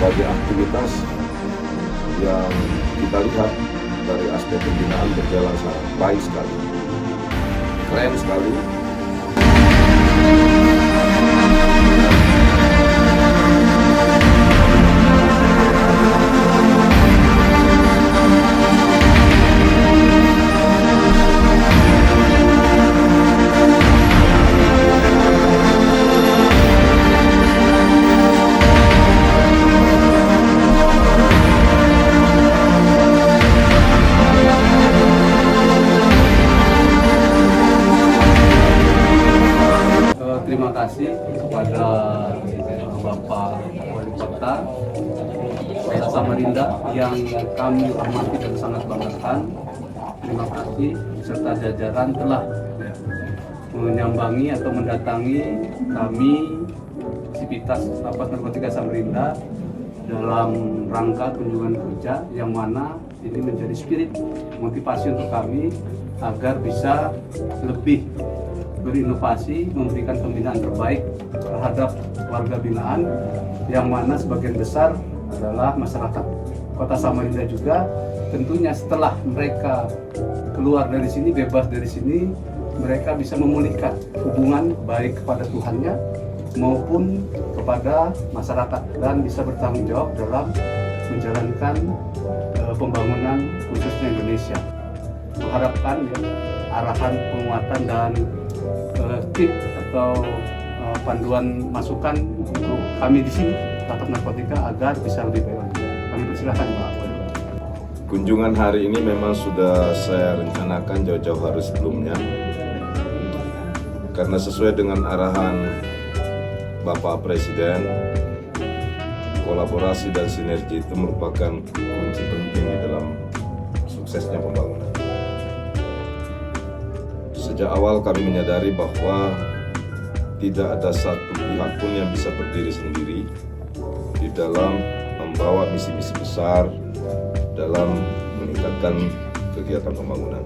berbagai aktivitas yang kita lihat dari aspek pembinaan berjalan sangat baik sekali, keren sekali. Terima kasih kepada Bapak Wali Kota Samarinda yang kami hormati dan sangat banggakan. Terima kasih serta jajaran telah menyambangi atau mendatangi kami Sivitas Lapas Narkotika Samarinda dalam rangka kunjungan kerja yang mana ini menjadi spirit motivasi untuk kami agar bisa lebih berinovasi, memberikan pembinaan terbaik terhadap warga binaan yang mana sebagian besar adalah masyarakat Kota Samarinda juga. Tentunya setelah mereka keluar dari sini, bebas dari sini, mereka bisa memulihkan hubungan baik kepada Tuhannya maupun kepada masyarakat dan bisa bertanggung jawab dalam menjalankan pembangunan khususnya Indonesia. Mengharapkan arahan penguatan dan tip atau panduan masukan untuk kami di sini Lapas Narkotika agar bisa lebih baik lagi. Kami persilakan Pak. Kunjungan hari ini memang sudah saya rencanakan jauh-jauh hari sebelumnya, karena sesuai dengan arahan Bapak Presiden, kolaborasi dan sinergi itu merupakan kunci penting di dalam suksesnya pembangunan. Sejak awal kami menyadari bahwa tidak ada satu pihak pun yang bisa berdiri sendiri di dalam membawa misi-misi besar dalam meningkatkan kegiatan pembangunan.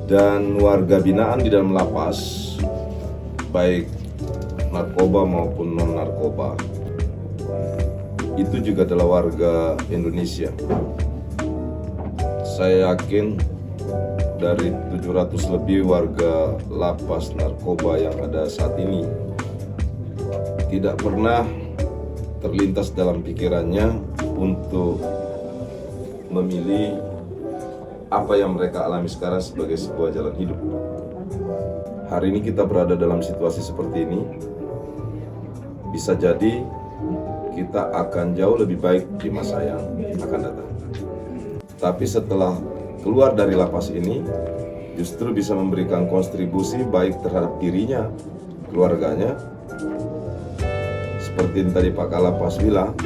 Dan warga binaan di dalam lapas, baik narkoba maupun non-narkoba, itu juga adalah warga Indonesia. Saya yakin dari 700 lebih warga lapas narkoba yang ada saat ini tidak pernah terlintas dalam pikirannya untuk memilih apa yang mereka alami sekarang sebagai sebuah jalan hidup. Hari ini kita berada dalam situasi seperti ini, bisa jadi kita akan jauh lebih baik di masa yang akan datang. Tapi setelah keluar dari lapas ini, justru bisa memberikan kontribusi baik terhadap dirinya, keluarganya. Seperti yang tadi Pak Kalapas bilang,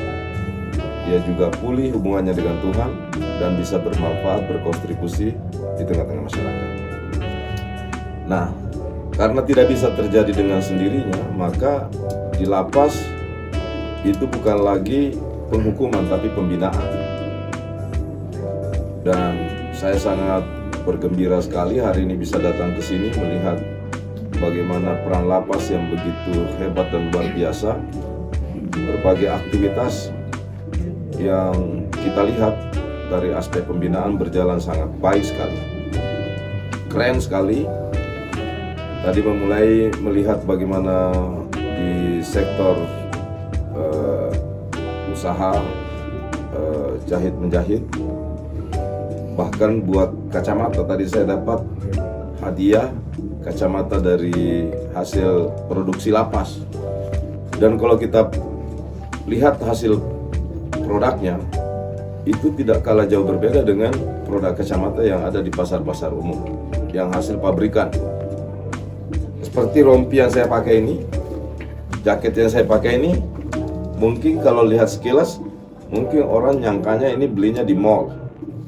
dia juga pulih hubungannya dengan Tuhan dan bisa bermanfaat, berkontribusi di tengah-tengah masyarakat. Nah, karena tidak bisa terjadi dengan sendirinya, maka di lapas itu bukan lagi penghukuman tapi pembinaan. Dan saya sangat bergembira sekali hari ini bisa datang ke sini melihat bagaimana peran lapas yang begitu hebat dan luar biasa. Berbagai aktivitas yang kita lihat dari aspek pembinaan berjalan sangat baik sekali, keren sekali. Tadi memulai melihat bagaimana di sektor usaha jahit-menjahit, bahkan buat kacamata. Tadi saya dapat hadiah kacamata dari hasil produksi lapas. Dan kalau kita lihat hasil produknya, itu tidak kalah jauh berbeda dengan produk kacamata yang ada di pasar-pasar umum yang hasil pabrikan. Seperti rompi yang saya pakai ini, jaket yang saya pakai ini, mungkin kalau lihat sekilas mungkin orang nyangkanya ini belinya di mall.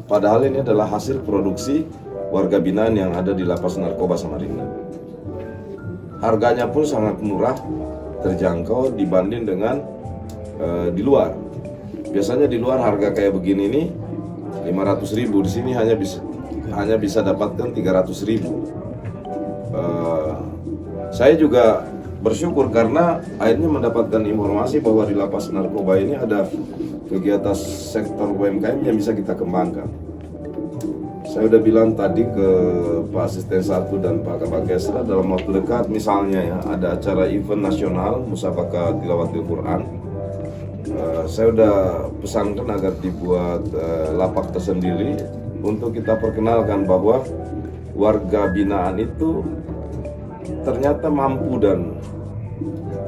Padahal ini adalah hasil produksi warga binaan yang ada di Lapas Narkoba Samarinda. Harganya pun sangat murah, terjangkau dibanding dengan di luar. Biasanya di luar harga kayak begini nih 500.000, di sini hanya bisa dapatkan 300.000. Saya juga bersyukur karena akhirnya mendapatkan informasi bahwa di lapas narkoba ini ada kegiatan sektor UMKM yang bisa kita kembangkan. Saya udah bilang tadi ke Pak Asisten 1 dan Pak Kapolres dalam waktu dekat misalnya ya ada acara event nasional Musabaqah Tilawatil Quran. Saya udah pesankan agar dibuat lapak tersendiri untuk kita perkenalkan bahwa warga binaan itu ternyata mampu dan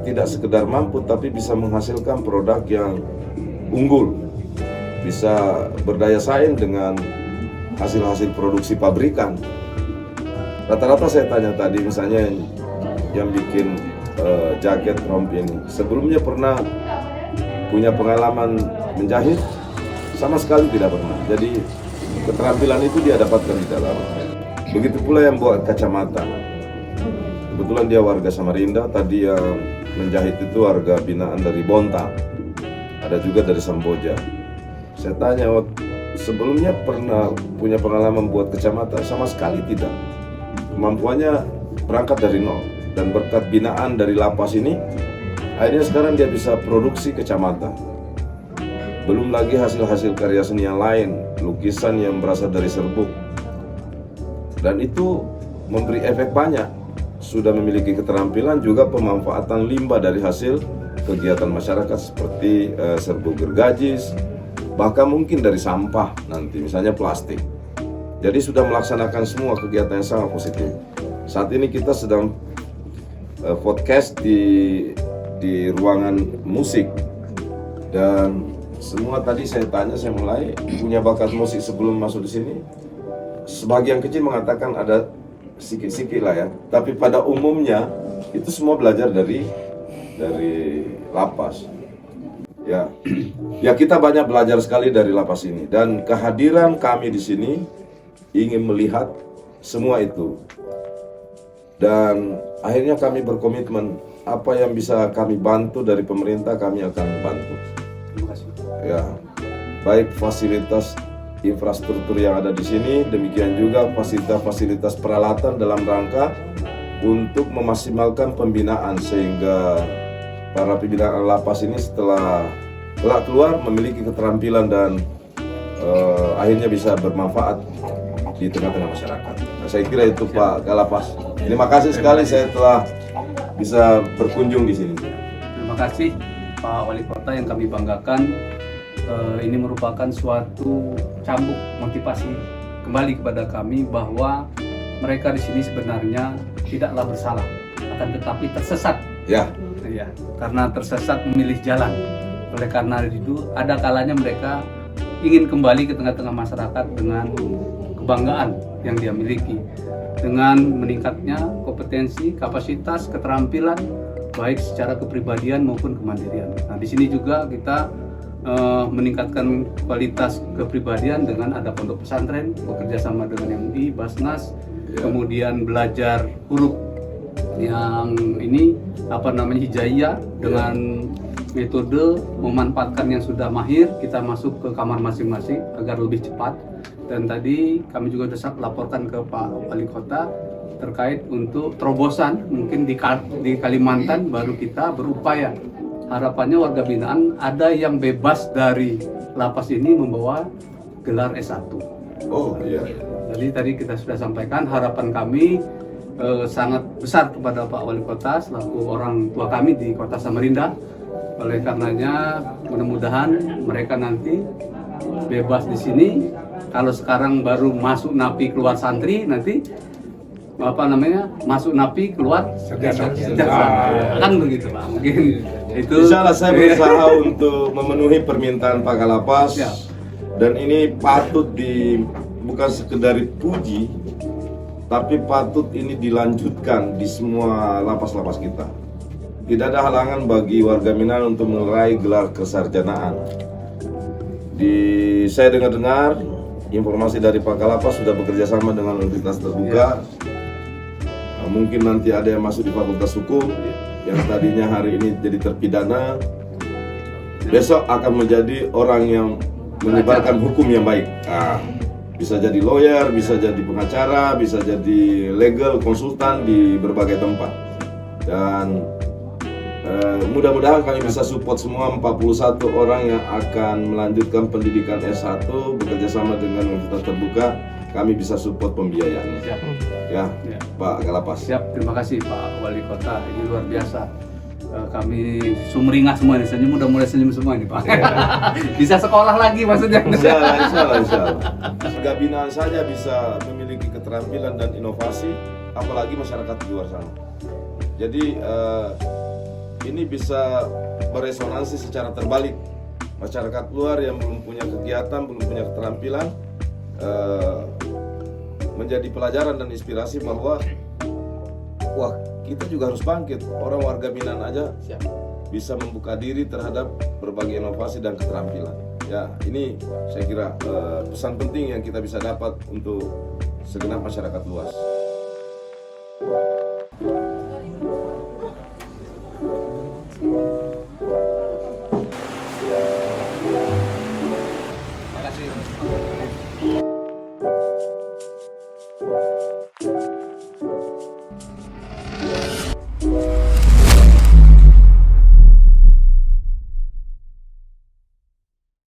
tidak sekedar mampu tapi bisa menghasilkan produk yang unggul, bisa berdaya saing dengan hasil-hasil produksi pabrikan. Rata-rata saya tanya tadi misalnya yang bikin jaket rompi ini sebelumnya pernah punya pengalaman menjahit? Sama sekali tidak pernah. Jadi keterampilan itu dia dapatkan di dalam. Begitu pula yang buat kacamata. Kebetulan dia warga Samarinda, tadi yang menjahit itu warga binaan dari Bontang. Ada juga dari Samboja. Saya tanya, sebelumnya pernah punya pengalaman buat kacamata? Sama sekali tidak. Kemampuannya berangkat dari nol. Dan berkat binaan dari lapas ini, akhirnya sekarang dia bisa produksi kacamata. Belum lagi hasil-hasil karya seni yang lain, lukisan yang berasal dari serbuk. Dan itu memberi efek banyak. Sudah memiliki keterampilan juga pemanfaatan limbah dari hasil kegiatan masyarakat seperti serbuk gergajis, bahkan mungkin dari sampah nanti, misalnya plastik. Jadi sudah melaksanakan semua kegiatan yang sangat positif. Saat ini kita sedang podcast di ruangan musik dan semua tadi saya tanya, saya mulai punya bakat musik sebelum masuk di sini. Sebagian kecil mengatakan ada sikit-sikit lah ya, tapi pada umumnya itu semua belajar dari lapas. Ya, ya kita banyak belajar sekali dari lapas ini dan kehadiran kami di sini ingin melihat semua itu. Dan akhirnya kami berkomitmen apa yang bisa kami bantu dari pemerintah kami akan bantu. Terima kasih. Ya, baik fasilitas infrastruktur yang ada di sini, demikian juga fasilitas peralatan dalam rangka untuk memaksimalkan pembinaan sehingga para pembina lapas ini setelah keluar memiliki keterampilan dan akhirnya bisa bermanfaat di tengah-tengah masyarakat. Nah, saya kira itu Pak Kalapas. Terima kasih sekali saya telah bisa berkunjung di sini. Terima kasih Pak Wali Kota yang kami banggakan. Ini merupakan suatu cambuk motivasi kembali kepada kami bahwa mereka di sini sebenarnya tidaklah bersalah, akan tetapi tersesat. Ya. Ya, karena tersesat memilih jalan. Oleh karena itu ada kalanya mereka ingin kembali ke tengah-tengah masyarakat dengan kebanggaan yang dia miliki, dengan meningkatnya kompetensi, kapasitas, keterampilan baik secara kepribadian maupun kemandirian. Nah, di sini juga kita meningkatkan kualitas kepribadian dengan ada pondok pesantren bekerja sama dengan MUI, Basnas, kemudian belajar huruf yang ini hijaiyah dengan metode memanfaatkan yang sudah mahir, kita masuk ke kamar masing-masing agar lebih cepat. Dan tadi kami juga sudah laporkan ke Pak Wali Kota terkait untuk terobosan mungkin di Kalimantan baru kita berupaya. Harapannya warga binaan ada yang bebas dari lapas ini membawa gelar S1. Oh iya. Jadi tadi kita sudah sampaikan harapan kami sangat besar kepada Pak Wali Kota selaku orang tua kami di Kota Samarinda. Oleh karenanya mudah-mudahan mereka nanti bebas di sini. Kalau sekarang baru masuk napi keluar santri, nanti masuk napi keluar sejahtera. Kan begitu Pak. Mungkin itu. Insyaallah saya berusaha untuk memenuhi permintaan Pak Kalapas. Ya. Dan ini patut bukan sekedar dipuji, tapi patut ini dilanjutkan di semua lapas-lapas kita. Tidak ada halangan bagi warga Minang untuk meraih gelar kesarjanaan. Saya dengar informasi dari Pak Kalapas sudah bekerja sama dengan universitas terbuka. Nah, mungkin nanti ada yang masuk di Fakultas Hukum yang tadinya hari ini jadi terpidana, besok akan menjadi orang yang menyebarkan hukum yang baik. Nah, bisa jadi lawyer, bisa jadi pengacara, bisa jadi legal konsultan di berbagai tempat. Dan Mudah-mudahan kami bisa support semua 41 orang yang akan melanjutkan pendidikan S1 bekerja sama dengan Universitas Terbuka. Kami bisa support pembiayaannya. Siap. Ya, Ya. Pak Kalapas. Siap, terima kasih Pak Wali Kota, ini luar biasa. Kami sumringah semua ini, senyum, udah mulai senyum semua ini Pak. Bisa sekolah lagi maksudnya. Insya Allah. Warga binaan saja bisa memiliki keterampilan dan inovasi, apalagi masyarakat di luar sana. Jadi ini bisa beresonansi secara terbalik. Masyarakat luar yang belum punya kegiatan, belum punya keterampilan, menjadi pelajaran dan inspirasi bahwa wah, kita juga harus bangkit. Orang warga binaan aja bisa membuka diri terhadap berbagai inovasi dan keterampilan. Ya, ini saya kira pesan penting yang kita bisa dapat untuk segenap masyarakat luas.